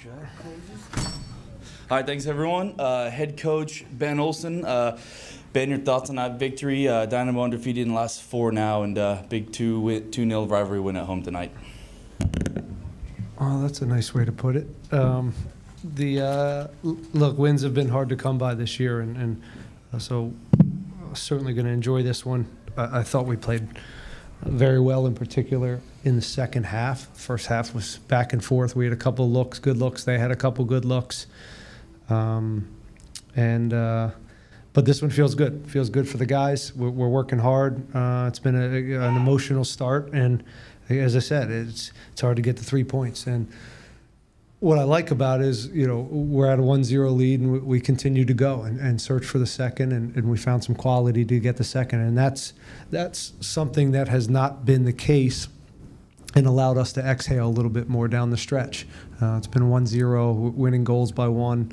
All right, thanks everyone. Head coach Ben Olsen. Ben, your thoughts on that victory? Dynamo undefeated in the last 4 now, and big 2-0 rivalry win at home tonight. Oh, that's a nice way to put it. Look, wins have been hard to come by this year, and so certainly going to enjoy this one. I thought we played very well, in particular in the second half. First half was back and forth. We had a couple looks, good looks. They had a couple good looks. But this one feels good. Feels good for the guys. We're working hard. It's been an emotional start, and as I said, it's hard to get the 3 points. And what I like about it is, we're at a 1-0 lead, and we continue to go and search for the second, and we found some quality to get the second. And that's something that has not been the case and allowed us to exhale a little bit more down the stretch. It's been 1-0, winning goals by 1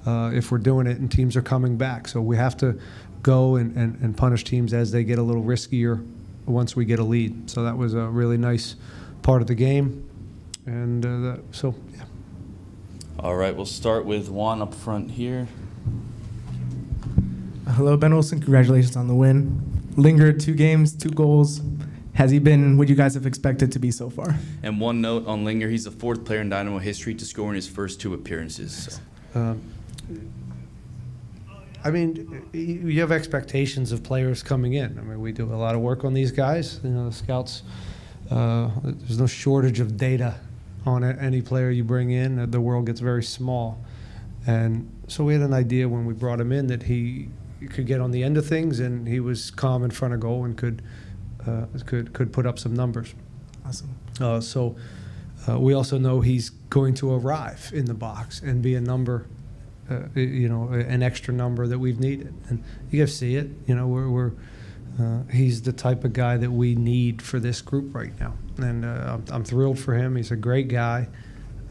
if we're doing it, and teams are coming back. So we have to go and punish teams as they get a little riskier once we get a lead. So that was a really nice part of the game. And yeah. All right, we'll start with Juan up front here. Hello, Ben Olsen. Congratulations on the win. Linger, 2 games, 2 goals. Has he been what you guys have expected to be so far? And one note on Linger, he's the 4th player in Dynamo history to score in his first 2 appearances. So. I mean, you have expectations of players coming in. I mean, we do a lot of work on these guys. The scouts, there's no shortage of data on any player you bring in. The world gets very small. And so we had an idea when we brought him in that he could get on the end of things, and he was calm in front of goal and could put up some numbers. Awesome. We also know he's going to arrive in the box and be a number, an extra number that we've needed. And you guys see it. He's the type of guy that we need for this group right now. And I'm thrilled for him. He's a great guy,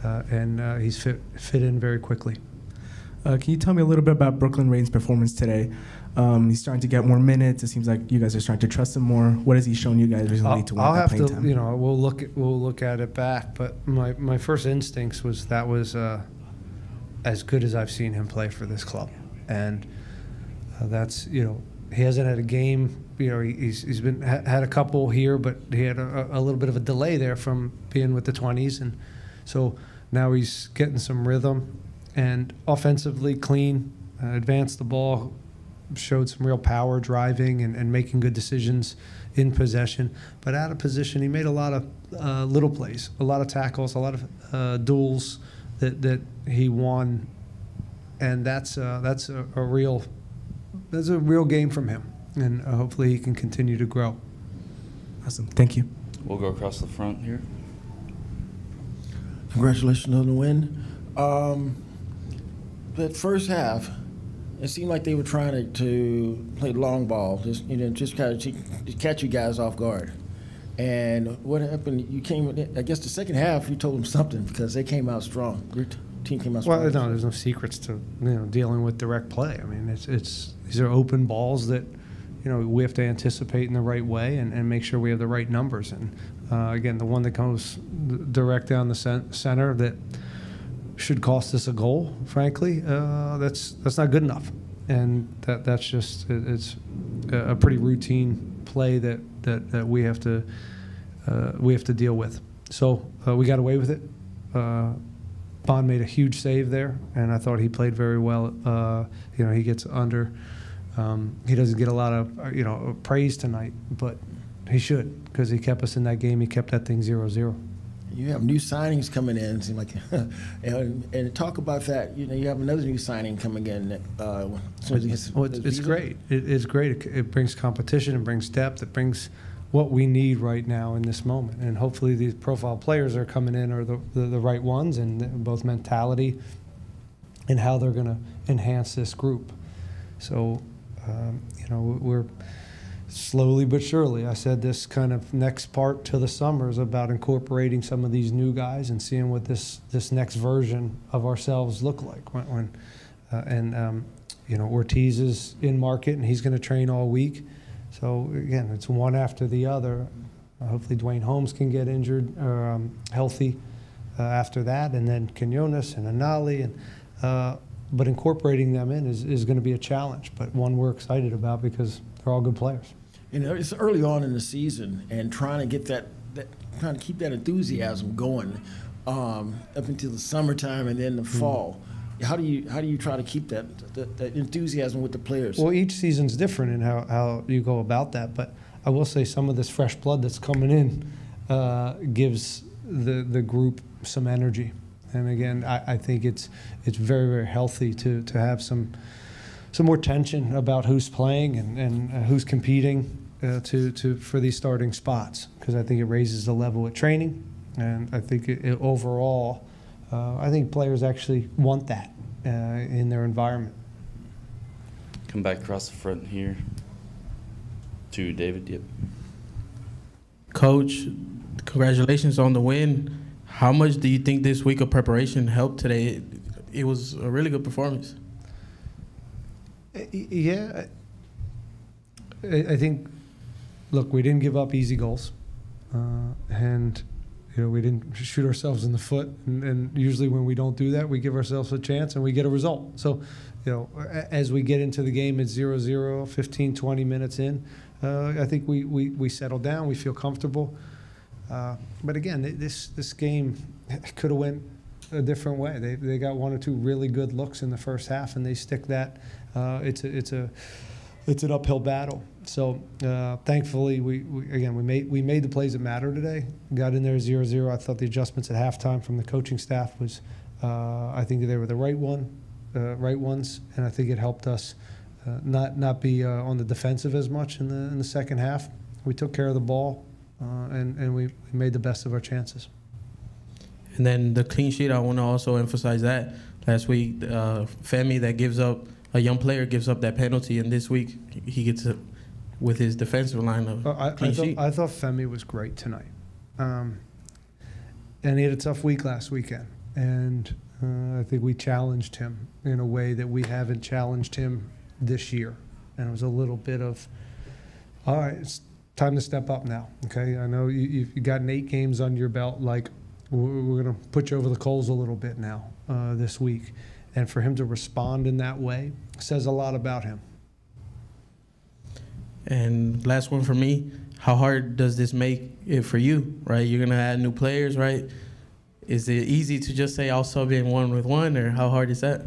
and he's fit in very quickly. Can you tell me a little bit about Brooklyn Rain's performance today? He's starting to get more minutes. It seems like you guys are starting to trust him more. What has he shown you guys recently to want that playing time? We'll look at it back. But my first instincts was that was as good as I've seen him play for this club, and that's he hasn't had a game. He's been had a couple here, but he had a little bit of a delay there from being with the 20s, and so now he's getting some rhythm and offensively clean, advanced the ball, showed some real power driving and making good decisions in possession. But out of position, he made a lot of little plays, a lot of tackles, a lot of duels that he won, and that's a real game from him. And hopefully he can continue to grow. Awesome. Thank you. We'll go across the front here. Congratulations on the win. That first half, it seemed like they were trying to play long ball, just kind of catch you guys off guard. And what happened? You came. I guess the second half, you told them something because they came out strong. Your team came out strong. Well, no, there's no secrets to dealing with direct play. I mean, these are open balls that we have to anticipate in the right way and make sure we have the right numbers. And again, the one that goes direct down the center that should cost us a goal, frankly, that's not good enough. And that's just it's a pretty routine play that we have to deal with. So we got away with it. Bond made a huge save there, and I thought he played very well. He gets under. He doesn't get a lot of praise tonight, but he should, because he kept us in that game. He kept that thing 0-0. You have new signings coming in, seem like, and talk about that. You have another new signing coming in. It's great. It's great. It brings competition. It brings depth. It brings what we need right now in this moment. And hopefully these profile players are coming in are the right ones, and both mentality and how they're going to enhance this group. So, we're slowly but surely. I said this kind of next part to the summer is about incorporating some of these new guys and seeing what this next version of ourselves look like. Ortiz is in market, and he's going to train all week. So again, it's one after the other. Hopefully Dwayne Holmes can get injured or healthy. after that, and then Quinones and Anali, and but incorporating them in is going to be a challenge, but one we're excited about because they're all good players. You know, it's early on in the season, and trying to get trying to keep that enthusiasm going up until the summertime and then the fall. How do you try to keep that enthusiasm with the players? Well, each season's different in how you go about that, but I will say some of this fresh blood that's coming in gives the group some energy. And again, I think it's very, very healthy to have some more tension about who's playing and who's competing for these starting spots, because I think it raises the level of training, and I think overall, I think players actually want that in their environment. Come back across the front here to David. Yep. Coach, congratulations on the win. How much do you think this week of preparation helped today? It was a really good performance. Yeah, I think. Look, we didn't give up easy goals, and we didn't shoot ourselves in the foot. And usually, when we don't do that, we give ourselves a chance and we get a result. So, as we get into the game at 0-0, 15, 20 minutes in, I think we settle down. We feel comfortable. But again, this game could have went a different way. They got one or two really good looks in the first half, and they stick that. It's an uphill battle. So thankfully, we made the plays that matter today. Got in there 0-0. I thought the adjustments at halftime from the coaching staff was, I think they were the right ones, and I think it helped us not be on the defensive as much in the second half. We took care of the ball. And we made the best of our chances. And then the clean sheet, I want to also emphasize that. Last week, Femi, a young player, gives up that penalty, and this week he gets it with his defensive line of clean sheet. I thought Femi was great tonight. And he had a tough week last weekend. And I think we challenged him in a way that we haven't challenged him this year. And it was a little bit of, all right, it's time to step up now, okay? I know you've gotten 8 games under your belt. Like, we're going to put you over the coals a little bit now this week. And for him to respond in that way says a lot about him. And last one for me, how hard does this make it for you, right? You're going to add new players, right? Is it easy to just say I'll sub in 1-1, or how hard is that?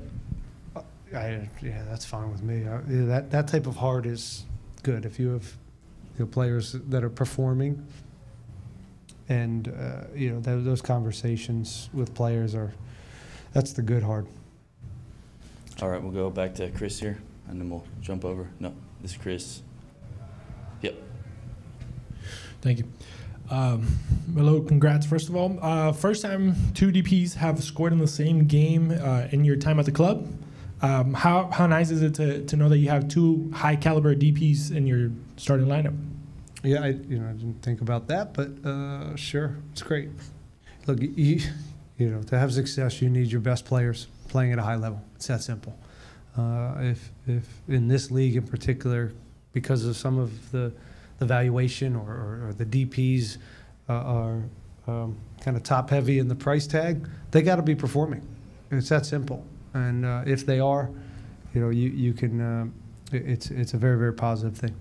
Yeah, that's fine with me. That type of hard is good. If you have players that are performing, and those conversations with players that's the good hard. All right, we'll go back to Chris here, and then we'll jump over. No, this is Chris. Yep. Thank you. Hello, congrats, first of all. First time 2 DPs have scored in the same game in your time at the club. How nice is it to know that you have 2 high caliber DPs in your starting lineup? Yeah, I didn't think about that, but sure, it's great. Look, to have success, you need your best players playing at a high level. It's that simple. If in this league in particular, because of some of the valuation or the DPs are kind of top heavy in the price tag, they got to be performing. It's that simple. And if they are, you can. It's a very, very positive thing.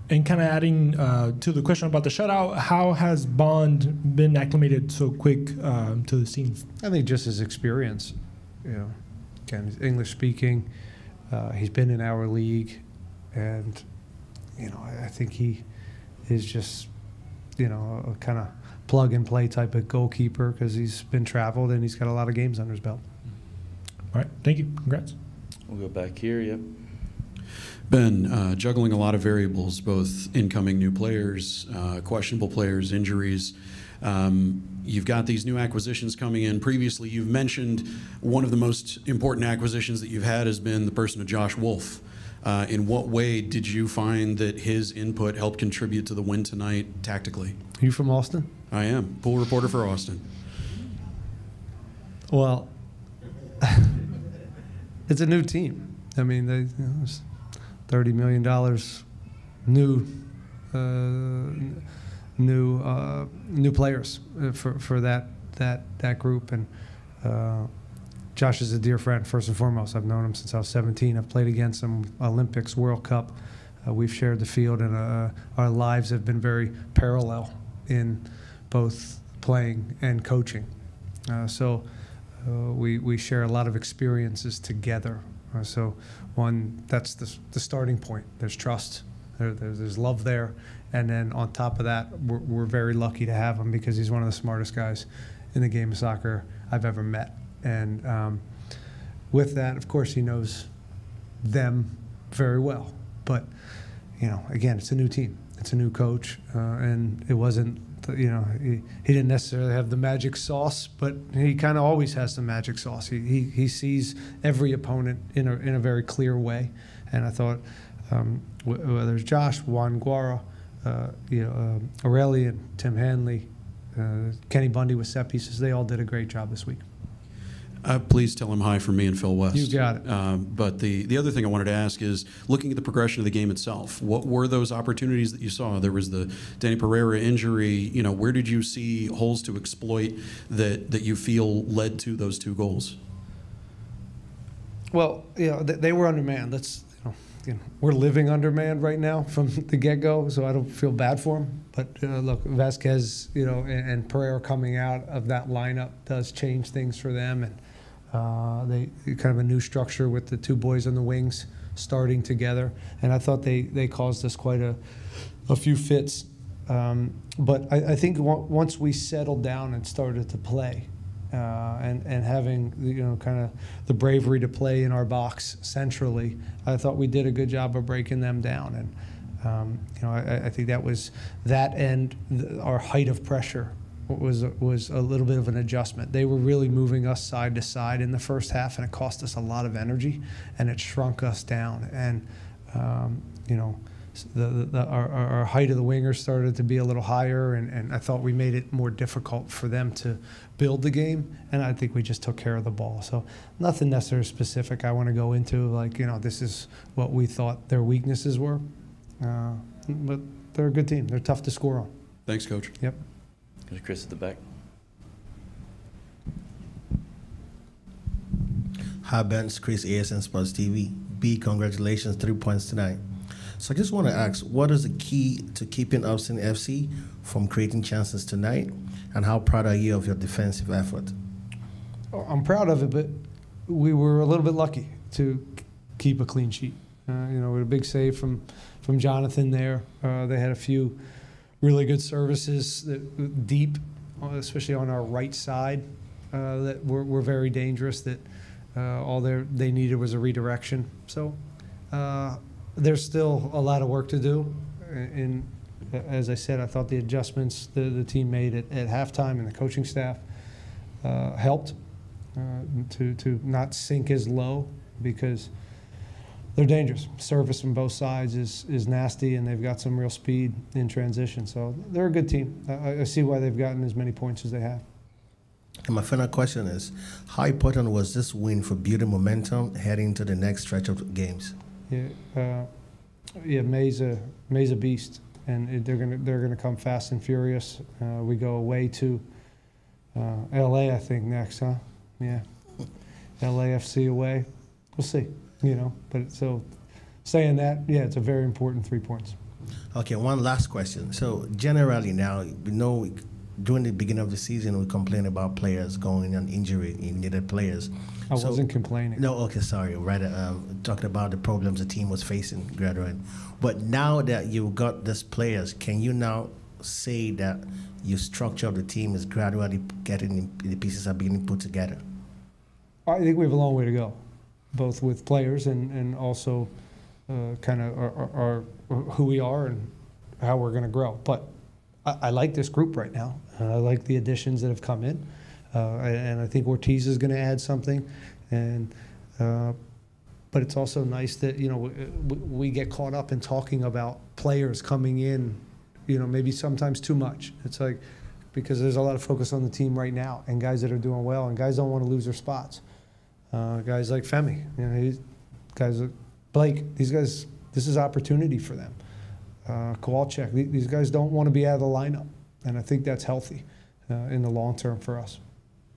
And kind of adding to the question about the shutout, how has Bond been acclimated so quick to the scene? I think just his experience. Again, he's English speaking. He's been in our league, and I think he is just a kind of plug and play type of goalkeeper because he's been traveled and he's got a lot of games under his belt. All right, thank you. Congrats. We'll go back here. Yep. Ben, juggling a lot of variables, both incoming new players, questionable players, injuries. You've got these new acquisitions coming in. Previously, you've mentioned one of the most important acquisitions that you've had has been the person of Josh Wolf. In what way did you find that his input helped contribute to the win tonight tactically? Are you from Austin? I am. Pool reporter for Austin. Well, it's a new team. I mean, there's $30 million new players for that that group. And Josh is a dear friend, first and foremost. I've known him since I was 17. I've played against him Olympics, World Cup. We've shared the field, and our lives have been very parallel in both playing and coaching. So we share a lot of experiences together. So that's the starting point. There's trust, there's love there, and then on top of that, we're very lucky to have him because he's one of the smartest guys in the game of soccer I've ever met. And with that, of course, he knows them very well. But, again, it's a new team. It's a new coach, and it wasn't, he didn't necessarily have the magic sauce, but he kind of always has the magic sauce. He sees every opponent in a very clear way. And I thought, whether it's Josh, Juan Guara, Aurelian, Tim Hanley, Kenny Bundy with set pieces, they all did a great job this week. Please tell him hi from me and Phil West. You got it. But the other thing I wanted to ask is, looking at the progression of the game itself, what were those opportunities that you saw? There was the Danny Pereira injury. Where did you see holes to exploit that you feel led to those 2 goals? Well, they were undermanned. We're living undermanned right now from the get-go, so I don't feel bad for them. But look, Vasquez, and Pereira coming out of that lineup does change things for them, and they kind of a new structure with the 2 boys on the wings starting together. And I thought they caused us quite a few fits. But I think once we settled down and started to play, and having kind of the bravery to play in our box centrally, I thought we did a good job of breaking them down. And I think that was that, and our height of pressure was a little bit of an adjustment. They were really moving us side to side in the first half, and it cost us a lot of energy, and it shrunk us down. And our height of the wingers started to be a little higher, and I thought we made it more difficult for them to build the game, and I think we just took care of the ball. So nothing necessarily specific I want to go into, this is what we thought their weaknesses were. But they're a good team. They're tough to score on. Thanks, Coach. Yep. There's Chris at the back. Hi, Ben. It's Chris, ASN Sports TV. B, congratulations, 3 points tonight. So I just want to ask, what is the key to keeping Austin FC from creating chances tonight, and how proud are you of your defensive effort? I'm proud of it, but we were a little bit lucky to keep a clean sheet. With a big save from Jonathan there. They had a few really good services that deep, especially on our right side, that were very dangerous, that all they needed was a redirection. So there's still a lot of work to do. And as I said, I thought the adjustments the team made at halftime and the coaching staff helped to not sink as low, because they're dangerous. Service from both sides is nasty, and they've got some real speed in transition. So they're a good team. I see why they've gotten as many points as they have. And my final question is, how important was this win for building momentum heading into the next stretch of games? May's a beast, and they're gonna come fast and furious. We go away to LA, I think, next, huh? Yeah, LAFC away. We'll see. But so saying that, it's a very important 3 points. Okay, one last question. So generally now, we know during the beginning of the season, we complain about players going on injury, needed players. I wasn't complaining. No, okay, sorry. Rather, talking about the problems the team was facing gradually. But now that you've got these players, can you now say that your structure of the team is gradually the pieces are being put together? I think we have a long way to go, both with players and also kind of our who we are and how we're going to grow. But I like this group right now. I like the additions that have come in, and I think Ortiz is going to add something. And but it's also nice that we get caught up in talking about players coming in, maybe sometimes too much. It's like, because there's a lot of focus on the team right now and guys that are doing well, and guys don't want to lose their spots. Guys like Femi, guys like Blake, these guys, this is opportunity for them. Kowalczyk, these guys don't want to be out of the lineup, and I think that's healthy in the long term for us.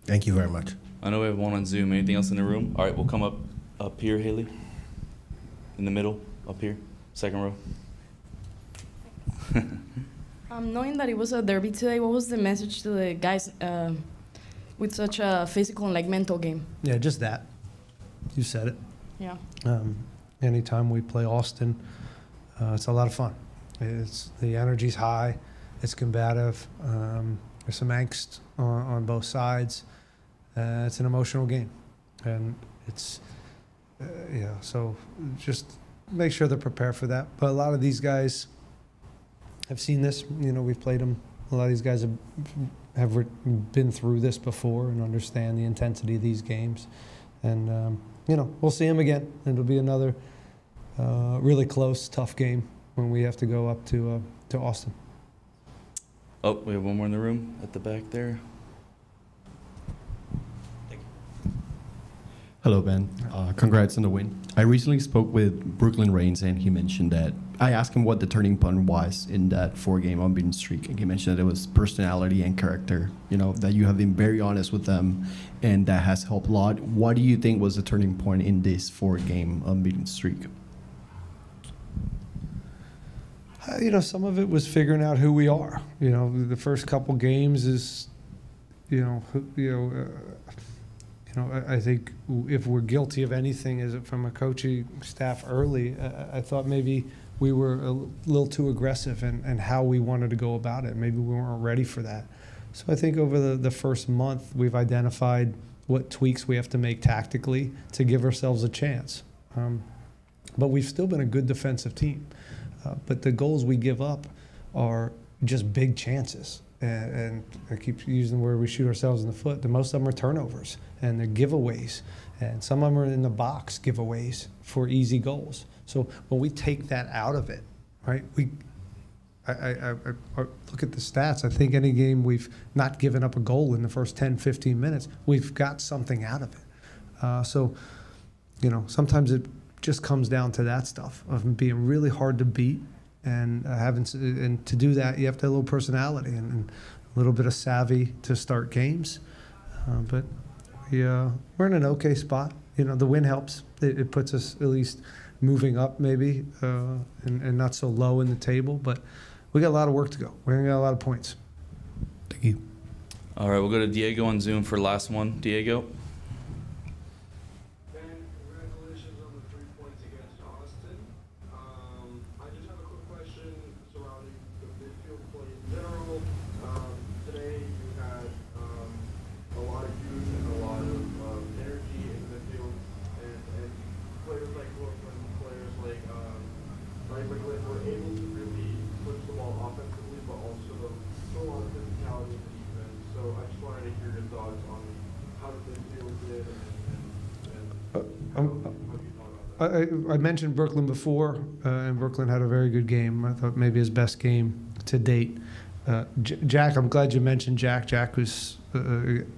Thank you very much. I know we have one on Zoom. Anything else in the room? All right, we'll come up here, Haley. In the middle, up here, second row. Knowing that it was a derby today, what was the message to the guys with such a physical and like mental game? Yeah, just that. You said it. Yeah. Anytime we play Austin, it's a lot of fun. The energy's high. It's combative. There's some angst on both sides. It's an emotional game, and it's so just make sure they're prepared for that. But a lot of these guys have seen this. We've played them. A lot of these guys have been through this before and understand the intensity of these games. And we'll see them again. It'll be another really close, tough game when we have to go up to Austin. Oh, we have one more in the room at the back there. Hello, Ben. Congrats on the win. I recently spoke with Brooklyn Reigns, and he mentioned that I asked him what the turning point was in that 4-game unbeaten streak, and he mentioned that it was personality and character. That you have been very honest with them, and that has helped a lot. What do you think was the turning point in this 4-game unbeaten streak? Some of it was figuring out who we are. The first couple games is, I think if we're guilty of anything, is it from a coaching staff early? I thought maybe we were a little too aggressive in how we wanted to go about it. Maybe we weren't ready for that. So I think over the first month, we've identified what tweaks we have to make tactically to give ourselves a chance. But we've still been a good defensive team. But the goals we give up are just big chances. And I keep using the word we shoot ourselves in the foot. The most of them are turnovers, and they're giveaways. And some of them are in the box giveaways for easy goals. So when we take that out of it, right, I look at the stats. I think any game we've not given up a goal in the first 10, 15 minutes, we've got something out of it. So sometimes it just comes down to that stuff of being really hard to beat, and and to do that you have to have a little personality and a little bit of savvy to start games. But we're in an okay spot. The win helps. It puts us at least moving up maybe and not so low in the table. But we got a lot of work to go. We're gonna get a lot of points. Thank you. All right, we'll go to Diego on Zoom for last one. Diego. I mentioned Brooklyn before, and Brooklyn had a very good game. I thought maybe his best game to date. Jack, I'm glad you mentioned Jack. Jack was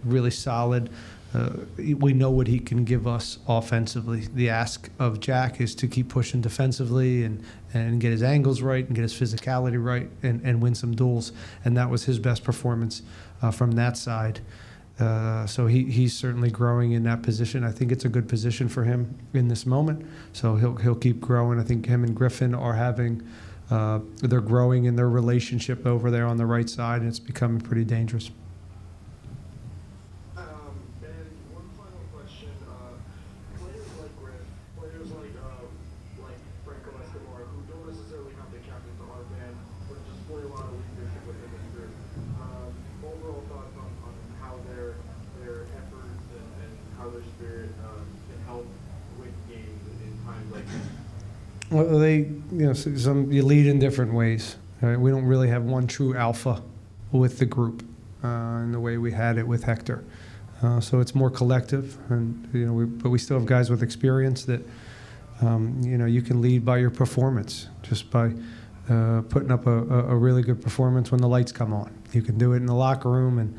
really solid. We know what he can give us offensively. The ask of Jack is to keep pushing defensively and get his angles right and get his physicality right and win some duels. And that was his best performance from that side. So he's certainly growing in that position. I think it's a good position for him in this moment. So he'll keep growing. I think him and Griffin are they're growing in their relationship over there on the right side, and it's becoming pretty dangerous. Well, you lead in different ways. Right? We don't really have one true alpha with the group in the way we had it with Hector. So it's more collective, and but we still have guys with experience that you can lead by your performance, just by putting up a really good performance when the lights come on. You can do it in the locker room, and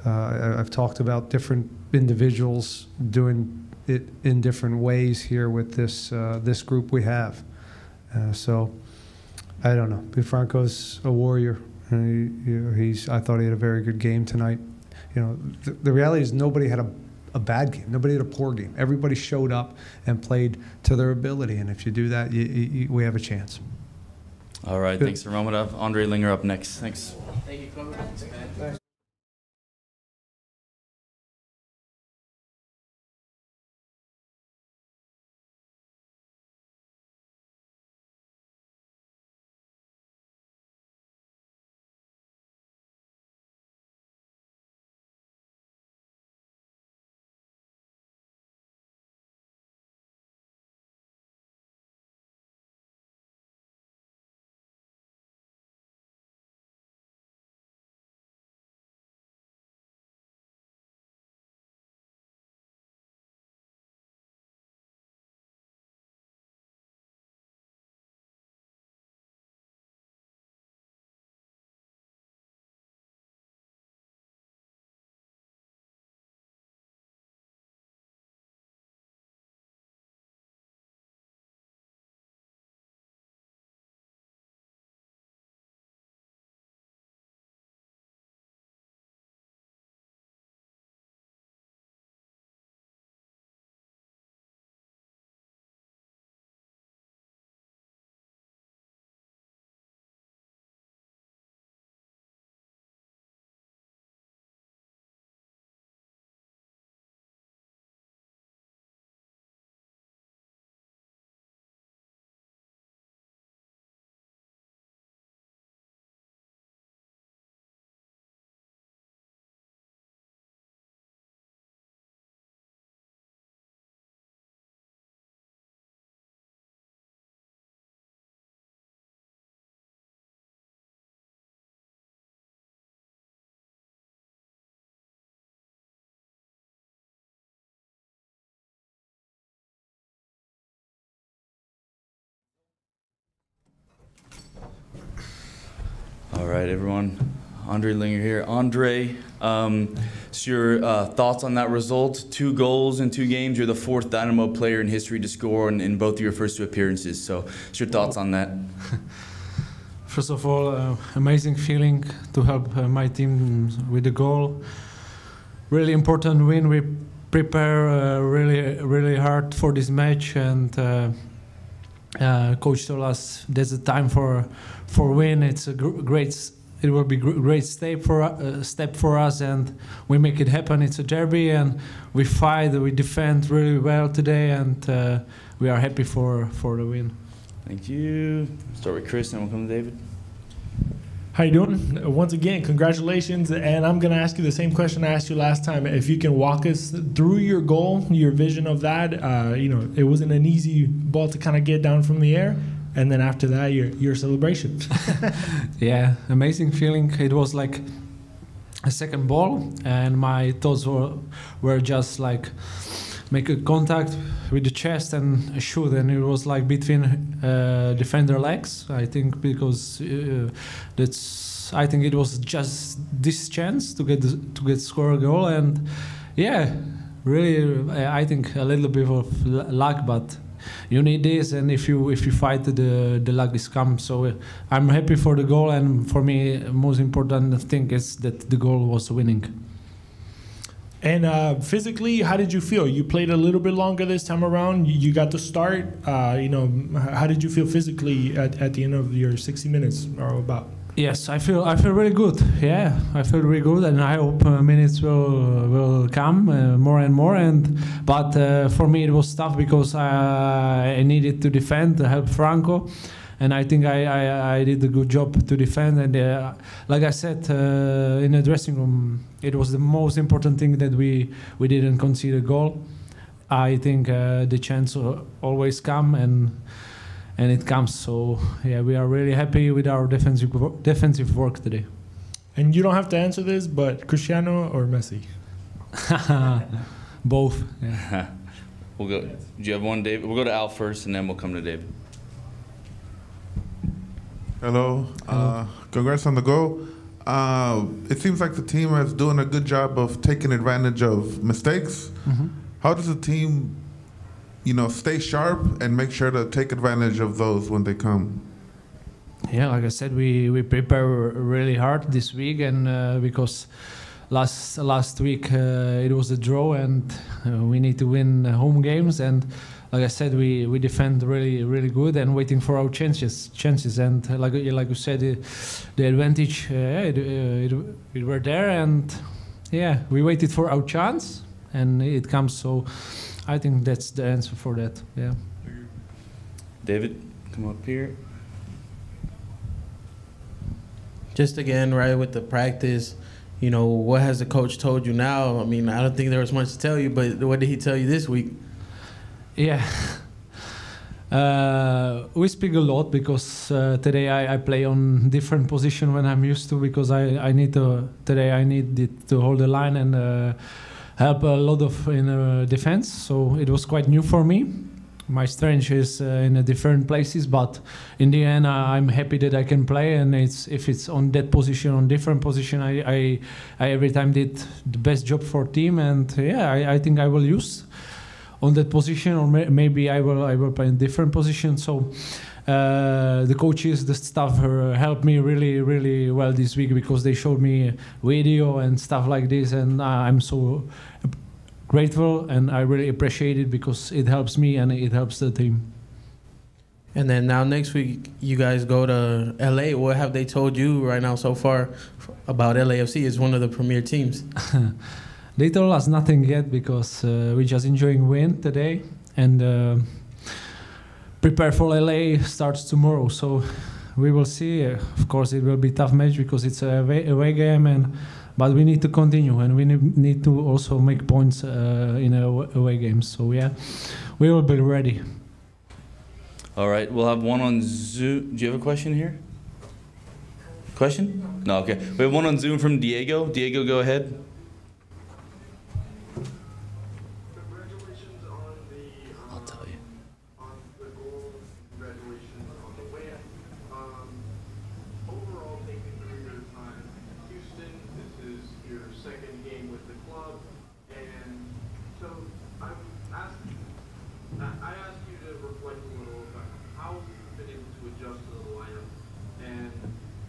I've talked about different individuals doing it in different ways here with this group we have. So I don't know. Franco's a warrior. I thought he had a very good game tonight. the reality is nobody had a bad game. Nobody had a poor game. Everybody showed up and played to their ability. And if you do that, we have a chance. All right. Thanks, Romana. Andre Linger up next. Thanks. Thank you, Coach. Thanks. All right, everyone. Andre Linger here. Andre, so your thoughts on that result? 2 goals in 2 games. You're the 4th Dynamo player in history to score in both of your first 2 appearances. So what's your thoughts on that? First of all, amazing feeling to help my team with the goal. Really important win. We prepare really hard for this match, and coach told us there's a time for win. It's a great. It will be great step for us, and we make it happen. It's a derby, and we fight. We defend really well today, and we are happy for the win. Thank you. Start with Chris, and we'll come to David. How you doing? Once again, congratulations. And I'm going to ask you the same question I asked you last time. If you can walk us through your goal, your vision of that. It wasn't an easy ball to kind of get down from the air. And then after that, your celebration. Yeah, amazing feeling. It was like a second ball, and my thoughts were just like make a contact with the chest and shoot, and it was like between defender legs. I think because I think it was just this chance to get score a goal, and yeah, really I think a little bit of luck, but you need this, and if you fight, the luck is come. So I'm happy for the goal, and for me, most important thing is that the goal was winning. And physically, how did you feel? You played a little bit longer this time around. You got to start. How did you feel physically at the end of your 60 minutes or about? Yes, I feel really good. Yeah, I feel really good, and I hope minutes will come more and more. But for me, it was tough because I needed to defend to help Franco, and I think I did a good job to defend. And like I said in the dressing room, it was the most important thing that we didn't concede a goal. I think the chance always come, and it comes. So yeah, we are really happy with our defensive work today. And you don't have to answer this, but Cristiano or Messi? Both. Yeah. We'll go. Do you have one, David? We'll go to Al first, and then we'll come to David. Hello. Congrats on the goal. It seems like the team is doing a good job of taking advantage of mistakes. Mm-hmm. How does the team, stay sharp and make sure to take advantage of those when they come? Yeah, like I said, we prepare really hard this week, and because last week it was a draw, and we need to win home games. And like I said, we defend really good and waiting for our chances. And like you said, the advantage it were there, and yeah, we waited for our chance, and it comes. So I think that's the answer for that. Yeah. David, come up here. Just again, right, with the practice, you know, what has the coach told you now? I mean, I don't think there was much to tell you, but what did he tell you this week? Yeah. We speak a lot because today I play on different position when I'm used to, because I need to hold the line and help a lot of in defense. So it was quite new for me. My strength is in different places, but in the end, I'm happy that I can play. And if it's on that position, on different position, I every time did the best job for team. And yeah, I think I will use on that position, or maybe I will play in different position. So the coaches, the staff helped me really well this week, because they showed me video and stuff like this, and I'm so grateful, and I really appreciate it, because it helps me and it helps the team. And then now next week you guys go to LA. What have they told you right now so far about LAFC? It's one of the premier teams. They told us nothing yet, because we're just enjoying win today, and prepare for LA starts tomorrow. So we will see. Of course, it will be a tough match, because it's a away game, but we need to continue, and we need to also make points in away games. So yeah, we will be ready. All right, we'll have one on Zoom. Do you have a question here? Question? No, okay. We have one on Zoom from Diego. Diego, go ahead. I'll tell you. I asked you to reflect a little about how you've been able to adjust to the lineup,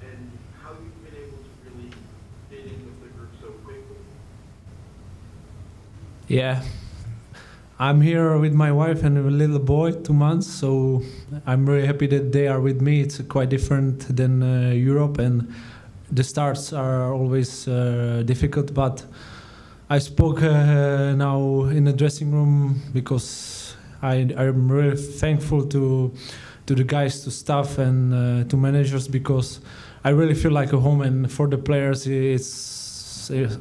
and how you've been able to really fit in with the group so quickly. Yeah, I'm here with my wife and a little boy, 2 months. So I'm really happy that they are with me. It's quite different than Europe, and the starts are always difficult. But I spoke now in the dressing room, because I'm really thankful to the guys, to staff, and to managers, because I really feel like a home. And for the players, it's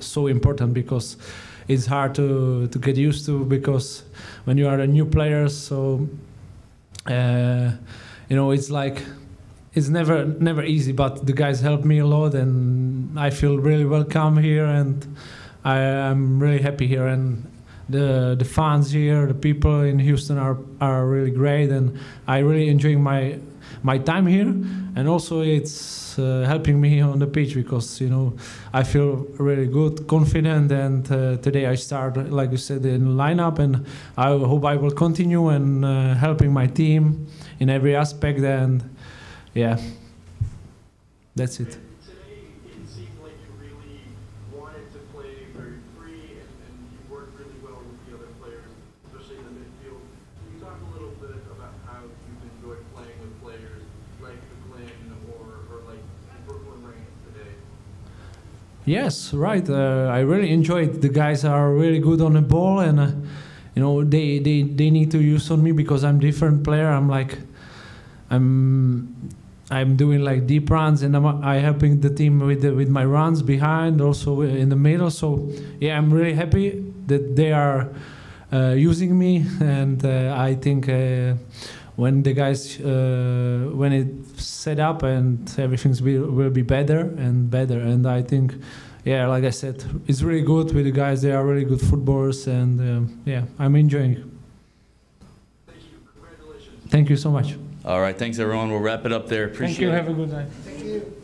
so important, because it's hard to get used to, because when you are a new player, so you know, it's like it's never easy. But the guys help me a lot, and I feel really welcome here, and I'm really happy here. And the fans here, the people in Houston are really great, and I really enjoying my time here. And also it's helping me on the pitch, because you know, I feel really good, confident, and today I start, like you said, in the lineup, and I hope I will continue and helping my team in every aspect. And yeah, that's it. Yes, right. I really enjoyed. The guys are really good on the ball, and you know, they need to use on me, because I'm different player. I'm doing like deep runs, and I helping the team with my runs behind, also in the middle. So yeah, I'm really happy that they are using me, and I think when the guys when it's set up, and everything will be better and better. And I think, yeah, like I said, it's really good with the guys. They are really good footballers, and yeah, I'm enjoying. Thank you. Congratulations. Thank you so much. All right, thanks everyone. We'll wrap it up there. Appreciate it. Thank you. Have a good night. Thank you.